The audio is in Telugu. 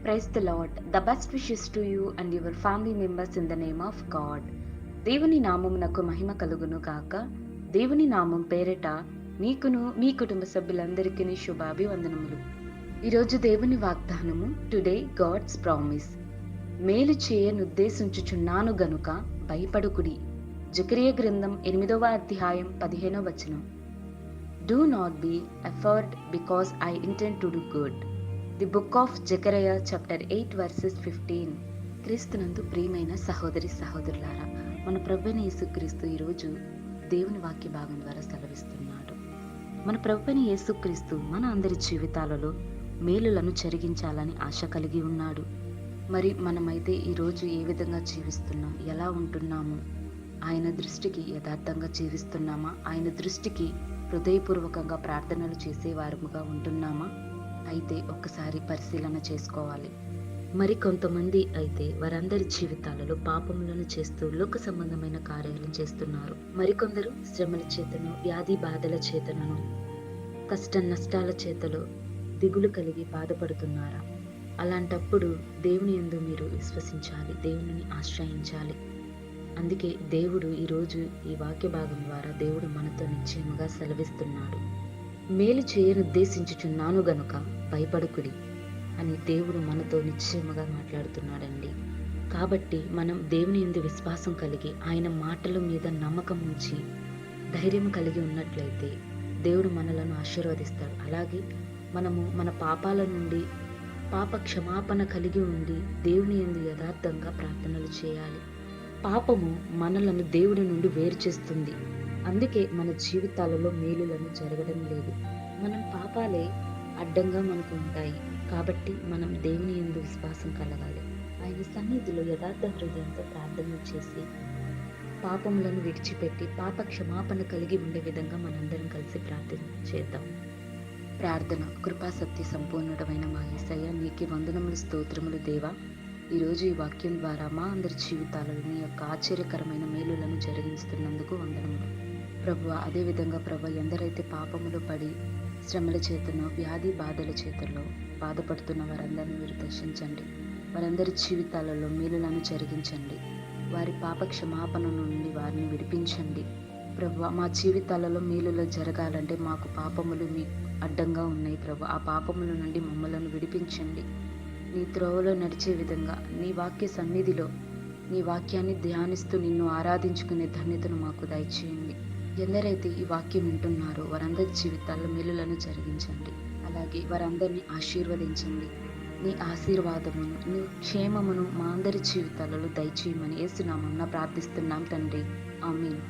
Praise the Lord. The best wishes to you and your family members in the name of God. దేవుని నామమునకు మహిమ కలుగును గాక. దేవుని నామం పేరిట మీకును మీ కుటుంబ సభ్యులందరికీ శుభాభివందనములు. ఈరోజు దేవుని వాగ్దానము టుడే గాడ్స్ ప్రామిస్. మేలు చేయనుద్దేశించుచున్నాను గనుక భయపడుకుడి. జకరియా గ్రంథం 8వ అధ్యాయం 15వ వచనం. Do not be afraid because I intend to do good. The book of Zechariah chapter 8 verses 15. క్రీస్తునందు ప్రియమైన సహోదరి సహోదరులారా, మన ప్రభువైన యేసుక్రీస్తు ఈరోజు దేవుని వాక్య భాగం ద్వారా సెలవిస్తున్నాడు. మన ప్రభువైన యేసుక్రీస్తు మన అందరి జీవితాలలో మేలులను జరిగించాలని ఆశ కలిగి ఉన్నాడు. మరి మనమైతే ఈరోజు ఏ విధంగా జీవిస్తున్నాం, ఎలా ఉంటున్నాము? ఆయన దృష్టికి యథార్థంగా జీవిస్తున్నామా? ఆయన దృష్టికి హృదయపూర్వకంగా ప్రార్థనలు చేసేవారముగా ఉంటున్నామా? అయితే ఒక్కసారి పరిశీలన చేసుకోవాలి. మరి కొంతమంది అయితే వారందరి జీవితాలలో పాపములను చేస్తూ లోక సంబంధమైన కార్యాలను చేస్తున్నారు. మరికొందరు శ్రమల చేతను, వ్యాధి బాధల చేతనను, కష్ట నష్టాల చేతలో దిగులు కలిగి బాధపడుతున్నారా? అలాంటప్పుడు దేవుని యందు మీరు విశ్వసించాలి, దేవునిని ఆశ్రయించాలి. అందుకే దేవుడు ఈరోజు ఈ వాక్య భాగం ద్వారా దేవుడు మనతో నిశ్చయముగా సెలవిస్తున్నాడు. మేలు చేయనుద్దేశించుచున్నాను గనుక భయపడుకుడి అని దేవుడు మనతో నిశ్చయముగా మాట్లాడుతున్నాడండి. కాబట్టి మనం దేవుని యందు విశ్వాసం కలిగి ఆయన మాటల మీద నమ్మకం ఉంచి ధైర్యం కలిగి ఉన్నట్లయితే దేవుడు మనలను ఆశీర్వదిస్తాడు. అలాగే మనము మన పాపాల నుండి పాప క్షమాపణ కలిగి ఉండి దేవుని యందు యథార్థంగా ప్రార్థనలు చేయాలి. పాపము మనలను దేవుడి నుండి వేరు చేస్తుంది. అందుకే మన జీవితాలలో మేలులను జరగడం లేదు. మనం పాపాలే అడ్డంగా మనకు ఉంటాయి. కాబట్టి మనం దేవుని యందు విశ్వాసం కలగాలి. ఆయన సన్నిధిలో యథార్థ హృదయంతో ప్రార్థన చేసి పాపములను విడిచిపెట్టి పాప క్షమాపణ కలిగి ఉండే విధంగా మనందరం కలిసి ప్రార్థన చేద్దాం. ప్రార్థన. కృపా సత్య సంపూర్ణుడమైన మా యేసయ్య, నీకు వందనములు, స్తోత్రములు దేవా. ఈరోజు ఈ వాక్యం ద్వారా మా అందరి జీవితాలలో నీ యొక్క ఆశ్చర్యకరమైన మేలులను జరిగిస్తున్నందుకు వందనములు ప్రభువా. అదేవిధంగా ప్రభువా, ఎందరైతే పాపములో పడి శ్రమల చేతనో వ్యాధి బాధల చేతల్లో బాధపడుతున్న వారందరినీ మీరు దర్శించండి. వారందరి జీవితాలలో మేలులను జరిగించండి. వారి పాప క్షమాపణ నుండి వారిని విడిపించండి. ప్రభువా, మా జీవితాలలో మేలులు జరగాలంటే మాకు పాపములు మీ అడ్డంగా ఉన్నాయి ప్రభు. ఆ పాపముల నుండి మమ్మలను విడిపించండి. నీ త్రోవలో నడిచే విధంగా నీ వాక్య సన్నిధిలో నీ వాక్యాన్ని ధ్యానిస్తూ నిన్ను ఆరాధించుకునే ధన్యతను మాకు దయచేయండి. ఎందరైతే ఈ వాక్యం వింటున్నారో వారందరి జీవితాల్లో మేలులను జరిగించండి. అలాగే వారందరినీ ఆశీర్వదించండి. నీ ఆశీర్వాదమును, నీ క్షేమమును మా అందరి జీవితాలలో దయచేయమని యేసు నామమున ప్రార్థిస్తున్నాం తండ్రి. ఆమేన్.